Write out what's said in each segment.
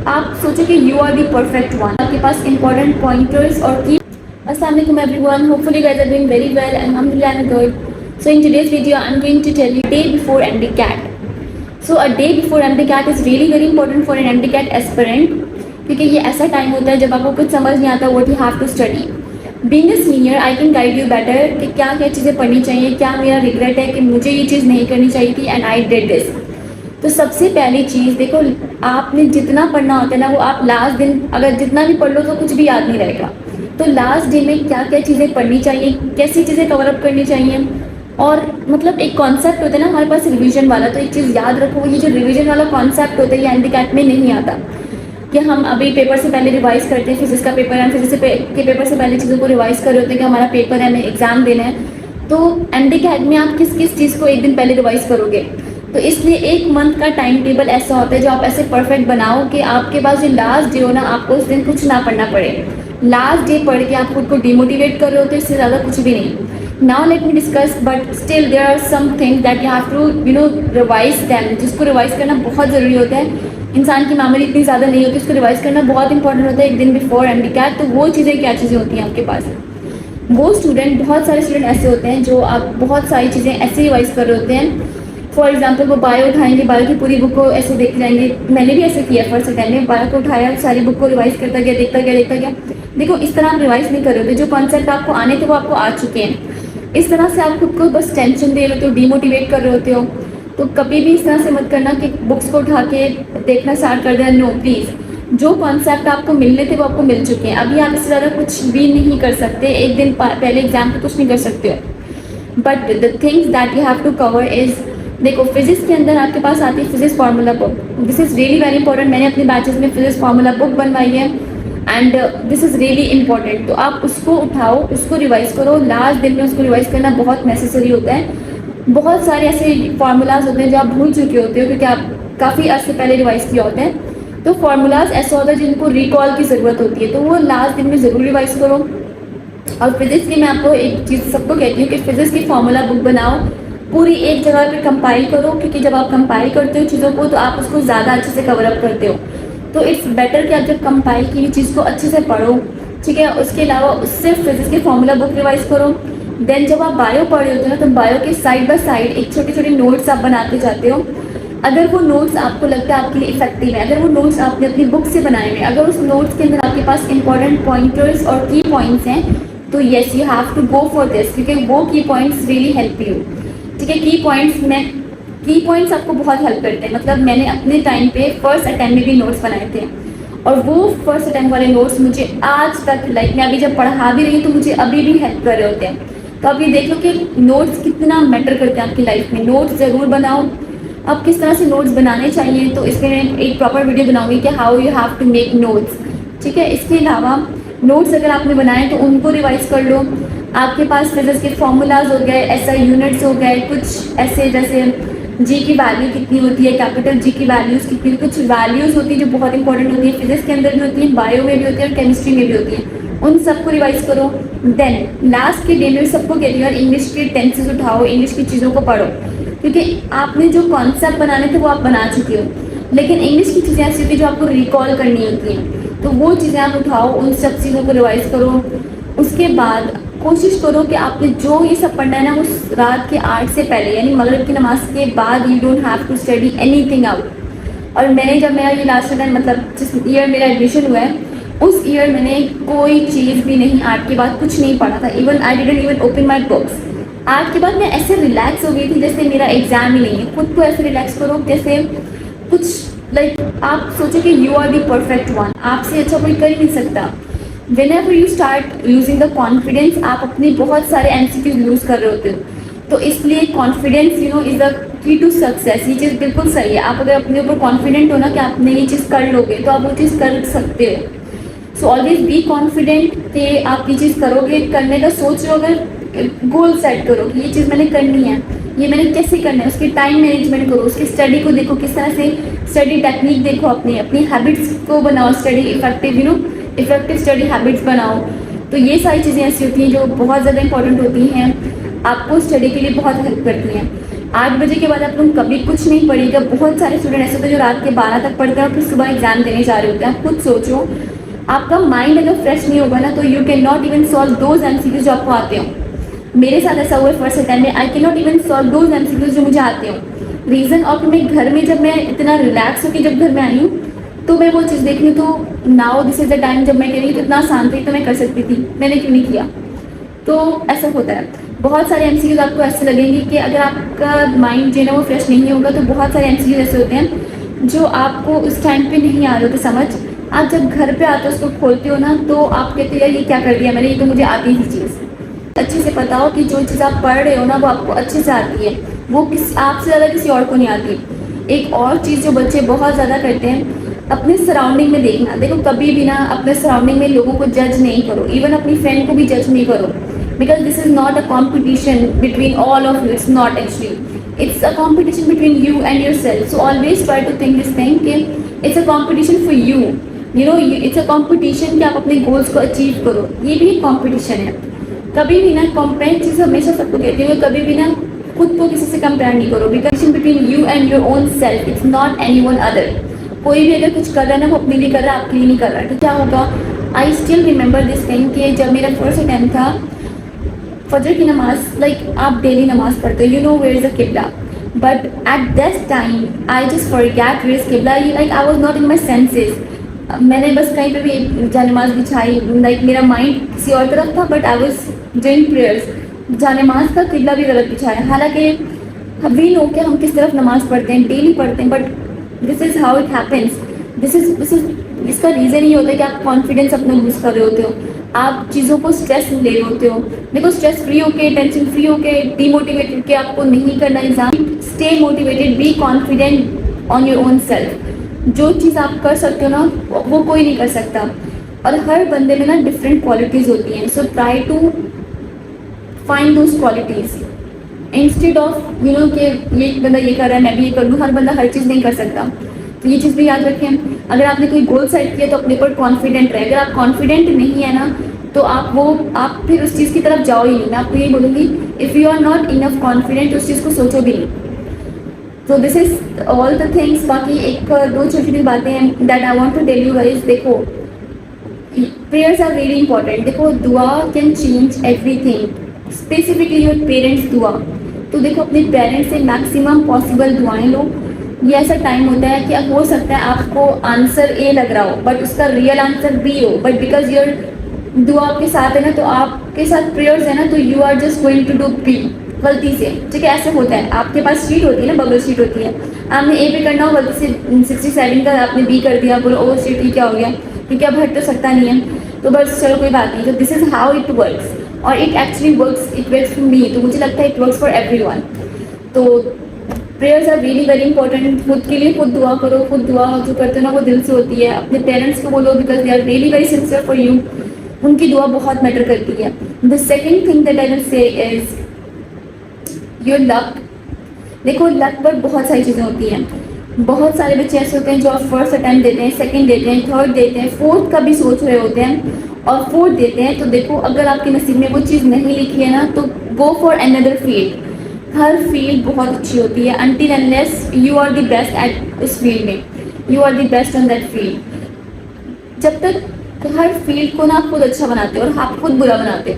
आप सोचो कि you are the perfect one, आपके पास इंपॉर्टेंट पॉइंटर्स और की। अस्सलाम वालेकुम everyone, hopefully guys are doing very well. Alhamdulillah, I'm good. So in today's video I'm going to tell you day before MD-CAT. So a day before MD-CAT is really very important for an MD-CAT aspirant, क्योंकि ये ऐसा time होता है जब आपको कुछ समझ नहीं आता what you have to study. Being a senior, I can guide you better कि क्या क्या चीज़ें पढ़नी चाहिए, क्या मेरा रिग्रेट है कि मुझे ये चीज़ नहीं करनी चाहिए थी and I did this. तो सबसे पहली चीज़ देखो, आपने जितना पढ़ना होता है ना वो आप लास्ट दिन अगर जितना भी पढ़ लो तो कुछ भी याद नहीं रहेगा। तो लास्ट डे में क्या क्या चीज़ें पढ़नी चाहिए, कैसी चीज़ें कवर अप करनी चाहिए, और मतलब एक कॉन्सेप्ट होता है ना हमारे पास रिवीजन वाला, तो एक चीज़ याद रखो, ये जो रिवीजन वाला कॉन्सेप्ट होता है ये MD-CAT में नहीं आता कि हम अभी पेपर से पहले रिवाइज़ करते हैं, फिजिक्स का पेपर है, फिजिक्स के पेपर से पहले चीज़ों को रिवाइज़ कर रहे होते हैं कि हमारा पेपर है, हमें एग्ज़ाम देना है। तो MD-CAT में आप किस किस चीज़ को एक दिन पहले रिवाइज़ करोगे, तो इसलिए एक मंथ का टाइम टेबल ऐसा होता है जो आप ऐसे परफेक्ट बनाओ कि आपके पास जो लास्ट डे हो ना आपको उस दिन कुछ ना पढ़ना पड़े। लास्ट डे पढ़ के आप खुद को डिमोटिवेट कर रहे हो तो इससे ज़्यादा कुछ भी नहीं। Now let me discuss, but still there are some things that you have to revise them, जिसको रिवाइज करना बहुत ज़रूरी होता है। इंसान की मेमोरी इतनी ज़्यादा नहीं होती, उसको रिवाइज करना बहुत इंपॉर्टेंट होता है एक दिन बिफोर MD-CAT। तो वो चीज़ें क्या चीज़ें होती हैं आपके पास, वो स्टूडेंट, बहुत सारे स्टूडेंट ऐसे होते हैं जो आप बहुत सारी चीज़ें ऐसे रिवाइज कर रहे होते हैं। फॉर एग्जाम्पल वो बायो उठाएंगे, बायो की पूरी बुक को ऐसे देखते जाएंगे, मैंने भी ऐसे किया फर्स्ट सेकेंड में, बायो को उठाया, सारी बुक को रिवाइज करता गया, देखता गया। देखो इस तरह आप रिवाइज नहीं कर रहे होते, जो कॉन्सेप्ट आपको आने थे वो आपको आ चुके हैं। इस तरह से आप खुद को बस टेंशन दे रहे होते हो, डीमोटिवेट कर रहे होते हो। तो कभी भी इस तरह से मत करना कि बुक्स को उठा के देखना स्टार्ट कर देना। नो प्लीज़, जो कॉन्सेप्ट आपको मिलने थे वो आपको मिल चुके हैं, अभी आप इससे ज़्यादा कुछ भी नहीं कर सकते, एक दिन पहले एग्जाम पे कुछ नहीं कर सकते हो। But the things that you have to cover is, देखो फिजिक्स के अंदर आपके पास आती है physics formula book, this is really very important. मैंने अपने बैचेस में फिजिक्स फार्मूला बुक बनवाई है and this is really important. तो आप उसको उठाओ, उसको रिवाइज़ करो, लास्ट दिन में उसको रिवाइज़ करना बहुत नेसेसरी होता है। बहुत सारे ऐसे फार्मूलाज होते हैं जो आप भूल चुके होते हो क्योंकि आप काफ़ी अर्से पहले रिवाइज़ किया होता है। तो फार्मूलाज ऐसा होता है जिनको रिकॉल की ज़रूरत होती है, तो वो लास्ट दिन में ज़रूर रिवाइज़ करो। और फिजिक्स की मैं आपको एक चीज़ सबको कहती हूँ कि फिजिक्स की फार्मूला बुक बनाओ, पूरी एक जगह पे कंपाइल करो, क्योंकि जब आप कंपाइल करते हो चीज़ों को तो आप उसको ज़्यादा अच्छे से कवर अप करते हो। तो इट्स बेटर कि आप जब कंपाइल की चीज़ को अच्छे से पढ़ो, ठीक है। उसके अलावा उससे फिजिक्स की फार्मूला बुक रिवाइज़ करो। देन जब आप बायो पढ़ रहे होते हो ना तो बायो के साइड बाय साइड एक छोटे छोटे नोट्स आप बनाते जाते हो। अगर वो नोट्स आपको लगता है आपके लिए इफेक्टिव है, अगर वो नोट्स आपने अपनी बुक से बनाए हुए, अगर उस नोट्स के अंदर आपके पास इंपॉर्टेंट पॉइंटर्स और की पॉइंट्स हैं, तो yes you have to go for this, क्योंकि वो की पॉइंट्स रियली हेल्प यू, ठीक है। की पॉइंट्स आपको बहुत हेल्प करते हैं। मतलब मैंने अपने टाइम पे फर्स्ट अटैम्प्ट में भी नोट्स बनाए थे और वो फर्स्ट अटैम्प्ट वाले नोट्स मुझे आज तक, लाइक मैं अभी जब पढ़ा भी रही हूँ तो मुझे अभी भी हेल्प कर रहे होते हैं। तो आप ये देख लो कि नोट्स कितना मैटर करते हैं आपकी लाइफ में। नोट्स ज़रूर बनाओ। अब किस तरह से नोट्स बनाने चाहिए तो इसके मैं एक प्रॉपर वीडियो बनाऊंगी कि how you have to make notes, ठीक है। इसके अलावा नोट्स अगर आपने बनाए तो उनको रिवाइज कर लो। आपके पास फिजिक्स के फॉर्मूलाज हो गए, SI यूनिट्स हो गए, कुछ ऐसे जैसे जी की वैल्यू कितनी होती है, कैपिटल जी की वैल्यूज़ कितनी, कुछ वैल्यूज़ होती है जो बहुत इंपॉर्टेंट होती है, फिजिक्स के अंदर भी होती है, बायो में भी होती है और केमिस्ट्री में भी होती है, उन सबको रिवाइज करो। देन लास्ट के डे में सबको कहती हूँ यार इंग्लिश के टेंसेस उठाओ, इंग्लिश की चीज़ों को पढ़ो, क्योंकि आपने जो कॉन्सेप्ट बनाने थे वो आप बना चुके हो, लेकिन इंग्लिश की चीज़ें ऐसी होती है जो आपको रिकॉल करनी होती हैं, तो वो चीज़ें आप उठाओ, उन सब चीज़ों को रिवाइज करो। उसके बाद कोशिश करो कि आपने जो ये सब पढ़ना है ना उस रात के 8 से पहले, यानी मगरिब की नमाज के बाद, you don't have to study anything out. और मैंने जब मेरा ये लास्ट टाइम, मतलब जिस ईयर मेरा एडमिशन हुआ है उस ईयर मैंने कोई चीज़ भी नहीं, 8 के बाद कुछ नहीं पढ़ा था। Even I didn't even open my books. 8 के बाद मैं ऐसे रिलैक्स हो गई थी जैसे मेरा एग्जाम ही नहीं है। खुद को ऐसे रिलैक्स करो जैसे कुछ, लाइक आप सोचो कि you are the perfect one, आपसे अच्छा कोई कर ही नहीं सकता। Whenever you start losing the confidence, आप अपने बहुत सारे MCQs लूज़ कर रहे होते हो। तो इसलिए confidence is the key to success. ये चीज़ बिल्कुल सही है। आप अगर अपने ऊपर कॉन्फिडेंट हो ना कि आपने ये चीज़ कर लोगे तो आप वो चीज़ कर सकते हो। सो ऑलवेज बी कॉन्फिडेंट कि आप ये चीज़ करोगे। करने का सोच लो, अगर गोल सेट करो कि ये चीज़ मैंने करनी है, ये मैंने कैसे करना है, उसकी टाइम मैनेजमेंट करो, उसकी स्टडी को देखो, किस तरह से स्टडी टेक्निक देखो, अपनी हैबिट्स को बनाओ, स्टडी इफेक्टिव स्टडी हैबिट्स बनाओ। तो ये सारी चीज़ें ऐसी होती हैं जो बहुत ज़्यादा इंपॉर्टेंट होती हैं, आपको स्टडी के लिए बहुत हेल्प करती हैं। 8 बजे के बाद आप लोग कभी कुछ नहीं पढ़िएगा। बहुत सारे स्टूडेंट ऐसे होते हैं जो रात के 12 तक पढ़ते हैं और फिर सुबह एग्जाम देने जा रहे होते हैं। आप खुद सोचो, आपका माइंड अगर फ्रेश नहीं होगा ना तो you can not even solve those MCQs जो आपको आते हो। मेरे साथ ऐसा हुआ है फर्स्ट अटेम्प्ट में, I can not even solve those MCQs जो मुझे आते हो। रीज़न, और मैं घर में जब मैं इतना रिलैक्स होकर जब घर में आई हूँ तो मैं वो चीज़ देखी, तो now this is the time जब मैं कह रही हूँ तो इतना आसान थी तो मैं कर सकती थी, मैंने क्यों नहीं किया। तो ऐसा होता है। बहुत सारे एमसीक्यूज आपको ऐसे लगेंगे कि अगर आपका माइंड जो है ना वो फ्रेश नहीं होगा तो बहुत सारे एमसीक्यूज ऐसे होते हैं जो आपको उस टाइम पे नहीं आ रहे होते समझ। आप जब घर पे आते हो उसको खोलते हो ना तो आप कहते हो यार ये क्या कर दिया मैंने, ये तो मुझे आती थी चीज़। अच्छे से पता हो कि जो चीज़ आप पढ़ रहे हो ना वो आपको अच्छे से आती है, वो आपसे ज़्यादा किसी और को नहीं आती। एक और चीज़ जो बच्चे बहुत ज़्यादा करते हैं, अपने सराउंडिंग में देखना। देखो कभी भी ना अपने सराउंडिंग में लोगों को जज नहीं करो, इवन अपनी फ्रेंड को भी जज नहीं करो, because this is not a competition between all of you, it's not actually, it's a competition between you and yourself. So always try to think this thing कि it's a competition for you, you know, it's a competition कि आप अपने goals को achieve करो, ये भी एक competition है। कभी भी ना कंपेयर, चीज़ हमेशा सबको कहती हूँ, कभी भी ना खुद को किसी से कंपेयर नहीं करो, because between you and your own self, it's not any one other. कोई भी अगर कुछ कर रहा है ना वो अपने लिए कर रहा है, आपके लिए नहीं कर रहा है। तो क्या होगा, I still remember this thing कि जब मेरा फर्स्ट अटैम्प्ट था फजर की नमाज, लाइक आप डेली नमाज पढ़ते हो, you know where is the किबला, but at this time I just forget where is किबला, like I was not in my senses. मैंने बस कहीं पे भी जानमाज बिछाई, लाइक मेरा माइंड किसी और तरफ था, but I was doing prayers, जानमाज का किबला भी गलत बिछाया। हालांकि वी नो कि हम किस तरफ नमाज पढ़ते हैं, डेली पढ़ते हैं, but this is how it happens. This is इसका रीज़न ये होता है कि आप कॉन्फिडेंस अपना लूज कर रहे होते हो, आप चीज़ों को स्ट्रेस ले रहे होते हो। देखो स्ट्रेस फ्री होके, टेंशन फ्री होके, डीमोटिवेटेड के आपको नहीं करना exam. Stay motivated, be confident on your own self. जो चीज़ आप कर सकते हो ना वो कोई नहीं कर सकता, और हर बंदे में ना डिफरेंट क्वालिटीज़ होती हैं। So try to find those qualities instead of you know कि ये बंदा ये कर रहा है मैं भी ये कर लूँ। हर बंदा हर चीज़ नहीं कर सकता, तो ये चीज़ भी याद रखें। अगर आपने कोई गोल सेट किया तो अपने पर कॉन्फिडेंट रहे। अगर आप कॉन्फिडेंट नहीं है ना तो आप फिर उस चीज़ की तरफ जाओ ही नहीं। मैं आपको यही बोलूँगी, if you are not enough confident उस चीज़ को सोचो भी नहीं। तो this is all the things. बाकी एक दो छोटी छोटी बातें हैं that I want to tell you guys. देखो प्रेयर्स आर वेरी इंपॉर्टेंट। देखो दुआ can change everything, specifically your parents दुआ। तो देखो अपने पेरेंट्स से मैक्सिमम पॉसिबल दुआएं लो। ये ऐसा टाइम होता है कि अब हो सकता है आपको आंसर ए लग रहा हो बट उसका रियल आंसर बी हो, बट बिकॉज योर दुआ आपके साथ है ना, तो आपके साथ प्रेयर्स है ना, तो you are just going to do be गलती से। ठीक है, ऐसे होता है। आपके पास शीट होती है ना, बबल शीट होती है, आपने ए पे करना हो, गलती से 67 का आपने बी कर दिया, बोलो ओ शीट ये क्या हो गया, क्योंकि अब हट तो सकता नहीं है, तो बस चलो कोई बात नहीं। तो this is how it works, और it actually works, it works for me. तो मुझे लगता है इट वर्क्स फॉर एवरीवन। तो prayers are very very important. खुद के लिए खुद दुआ करो, खुद दुआ जो करते हो ना वो दिल से होती है। अपने पेरेंट्स को बोलो because they are really very sincere for you, उनकी दुआ बहुत मैटर करती है। The second thing that I will say is your luck. देखो लक पर बहुत सारी चीज़ें होती हैं। बहुत सारे बच्चे ऐसे होते हैं जो फर्स्ट अटैम्प्ट देते हैं, सेकंड देते हैं, थर्ड देते हैं, फोर्थ का भी सोच रहे होते हैं और फोर्थ देते हैं। तो देखो अगर आपके नसीब में वो चीज़ नहीं लिखी है ना तो गो फॉर अनदर फील्ड। हर फील्ड बहुत अच्छी होती है until unless you are the best at उस फील्ड में, you are the best on that field. जब तक हर फील्ड को ना आप खुद अच्छा बनाते हो और आप खुद बुरा बनाते हो।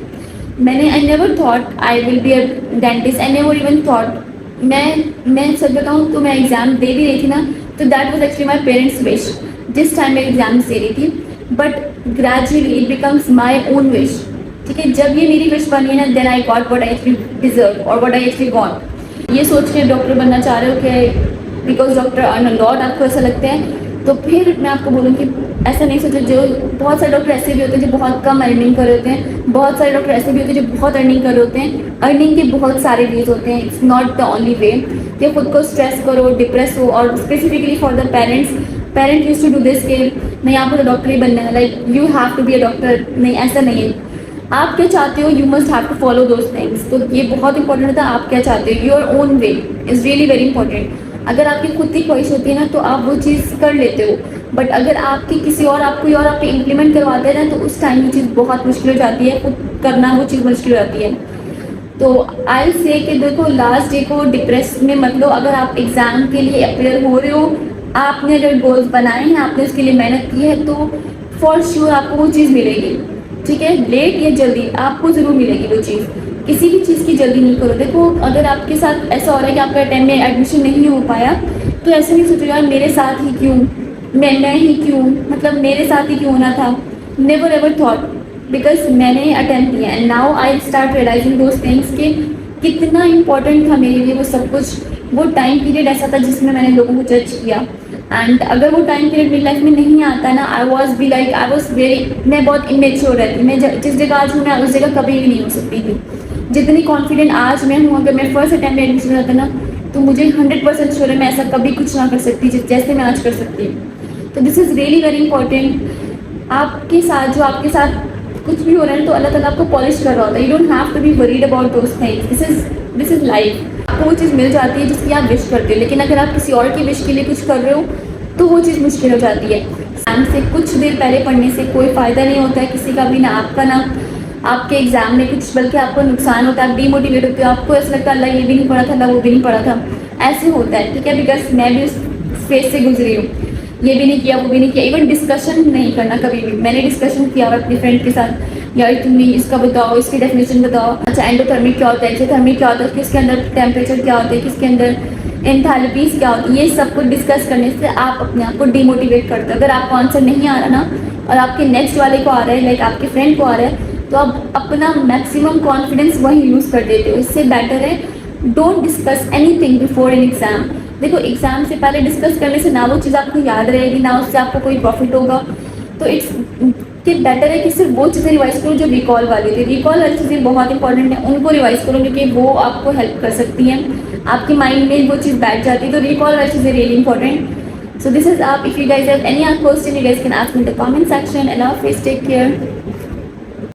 मैंने I never thought I will be a dentist, I never even thought. मैं सच बताऊँ तो मैं एग्ज़ाम दे भी रही थी ना, तो that was actually my parents wish जिस टाइम मैं एग्जाम दे रही थी, but gradually it becomes my own wish. ठीक है, जब ये मेरी विश बनी है ना, then I got what I actually deserve और व्हाट आई एक्चुअली वांट। ये सोच के डॉक्टर बनना चाह रहे हो कि because doctor earn a lot, आपको ऐसा लगता है, तो फिर मैं आपको बोलूँगी ऐसा नहीं सोचो। जो बहुत सारे डॉक्टर ऐसे भी होते हैं जो बहुत कम अर्निंग कर रहे होते हैं, बहुत सारे डॉक्टर ऐसे भी होते हैं जो बहुत अर्निंग कर रहे होते हैं। अर्निंग के बहुत सारे वेज होते हैं, it's not the only way कि खुद को स्ट्रेस करो, डिप्रेस हो। और specifically for the parent use to do this कि नहीं आपको तो डॉक्टर ही बनना है, like you have to be a doctor. नहीं, ऐसा नहीं है। आप क्या चाहते हो, you must have to follow those things. तो ये बहुत इंपॉर्टेंट होता है, आप क्या चाहते हो, your own way is really very important. अगर आपकी खुद की ख्वाहिश होती है ना तो आप वो चीज़ कर लेते हो, बट अगर आपकी किसी और आप कोई और आप पे इम्प्लीमेंट करवाते हैं ना तो उस टाइम वो चीज़ बहुत मुश्किल हो जाती है, खुद करना वो चीज़ मुश्किल हो जाती है। तो आई से कि देखो लास्ट डे को डिप्रेस में मत लो। अगर आप एग्ज़ाम के लिए अपेयर हो रहे हो, आपने अगर गोल्स बनाए हैं, आपने उसके लिए मेहनत की है, तो फॉर श्योर आपको वो चीज़ मिलेगी। ठीक है, लेट या जल्दी आपको ज़रूर मिलेगी वो चीज़। किसी भी चीज़ की जल्दी नहीं करो। देखो अगर आपके साथ ऐसा हो रहा है कि आपका टाइम में एडमिशन नहीं हो पाया, तो ऐसे नहीं सोचो यार मेरे साथ ही क्यों, मैं ही क्यों, मतलब मेरे साथ ही क्यों होना था। नेवर एवर थॉट, बिकॉज मैंने अटेम्प्ट किया and now I start realising those things कि कितना इंपॉर्टेंट था मेरे लिए वो सब कुछ। वो टाइम पीरियड ऐसा था जिसमें मैंने लोगों को जज किया, एंड अगर वो टाइम पीरियड मेरी लाइफ में नहीं आता ना, आई वॉज वेरी, मैं बहुत इमेच्योर रहती। मैं जिस जगह आज हूँ मैं उस जगह कभी भी नहीं हो सकती थी। जितनी कॉन्फिडेंट आज मैं हूँ, अगर मैं फर्स्ट अटैम्प्ट में एडमिशन होता ना, तो मुझे 100% श्योर है मैं ऐसा कभी कुछ ना कर सकती जैसे मैं आज कर सकती हूँ। तो this is really very important. आपके साथ जो आपके साथ कुछ भी हो रहा है तो अल्लाह ताला आपको पॉलिश कर रहा होता है। You don't have to be worried about those things. This is life. आपको वो चीज़ मिल जाती है जिसकी आप विश करते हो, लेकिन अगर आप किसी और की विश के लिए कुछ कर रहे हो तो वो चीज़ मुश्किल हो जाती है। एग्ज़ाम से कुछ देर पहले पढ़ने से कोई फ़ायदा नहीं होता है किसी का भी, ना आपका ना आपके एग्ज़ाम में कुछ, बल्कि आपको नुकसान होता है। आप डीमोटिवेट होते हो, आपको ऐसा लगता है अल्लाह ये भी नहीं पढ़ा था, अल्लाह वो भी नहीं पढ़ा था। ऐसे होता है, ठीक है, बिकॉज मैं भी उस फेज से गुजरी हूँ। ये भी नहीं किया, वो भी नहीं किया, इवन डिस्कशन नहीं करना कभी भी। मैंने डिस्कशन किया हुआ अपनी फ्रेंड के साथ, यार तुमने इसका बताओ, इसकी डेफिनेशन बताओ, अच्छा एंडोथर्मिक क्या होता है, एक्सोथर्मिक क्या होता है, किसके अंदर टेम्परेचर क्या होता है, किसके अंदर एंथैल्पीज क्या होती है। ये सब कुछ डिस्कस करने से आप अपने आप को डिमोटिवेट करते हो। अगर आपको आंसर नहीं आ रहा ना और आपके नेक्स्ट वाले को आ रहा है, लाइक आपके फ्रेंड को आ रहा है, तो आप अपना मैक्सिमम कॉन्फिडेंस वहीं यूज़ कर देते हो। इससे बेटर है don't discuss anything before N exam. देखो एग्ज़ाम से पहले डिस्कस करने से ना वो चीज़ आपको याद रहेगी, ना उससे आपको कोई प्रॉफिट होगा। तो इट्स कि बेटर है कि सिर्फ वो चीज़ें रिवाइज करो जो रिकॉल वाली थी। रिकॉल वाली चीज़ें बहुत इंपॉर्टेंट है, उनको रिवाइज करो क्योंकि वो आपको हेल्प कर सकती हैं। आपके माइंड में वो चीज़ बैठ जाती है, तो रिकॉल वाली चीज़ें really important. So this is up. If you guys have any other question, you guys can ask me in the comment section. Allah Hafiz, take care.